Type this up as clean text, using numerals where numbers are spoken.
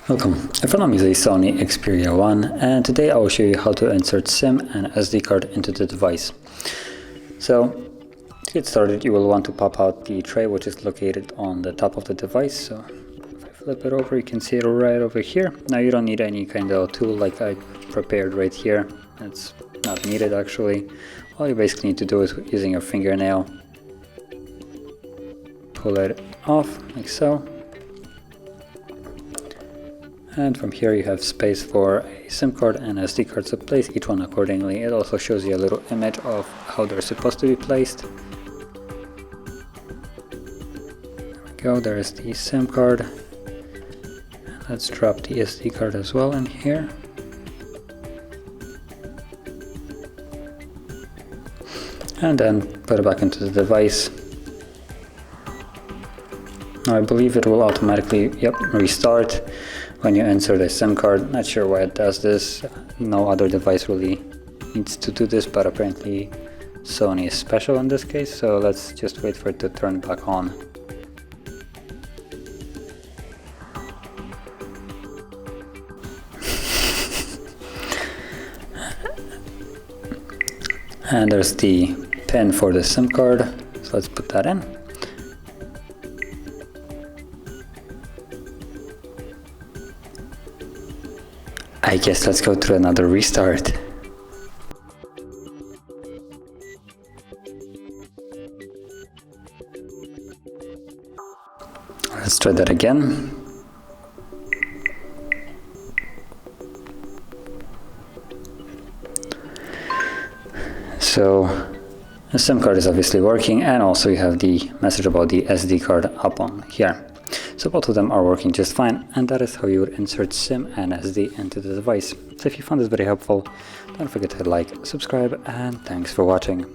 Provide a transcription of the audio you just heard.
Welcome, in front of me is a SONY Xperia 1 and today I will show you how to insert SIM and SD card into the device. So to get started you will want to pop out the tray which is located on the top of the device. So if I flip it over you can see it right over here. Now you don't need any kind of tool like I prepared right here, it's not needed actually. All you basically need to do is using your fingernail pull it off like so. And from here you have space for a SIM card and SD card, so place each one accordingly. It also shows you a little image of how they're supposed to be placed. There we go, there is the SIM card. Let's drop the SD card as well in here. And then put it back into the device. Now I believe it will automatically, restart when you insert a SIM card. Not sure why it does this. No other device really needs to do this, but apparently Sony is special in this case, so let's just wait for it to turn back on. And there's the pin for the SIM card, so let's put that in. I guess let's go through another restart. Let's try that again. So the SIM card is obviously working, and also you have the message about the SD card up on here. So both of them are working just fine, and that is how you would insert SIM and SD into the device. So if you found this very helpful, don't forget to like, subscribe, and thanks for watching.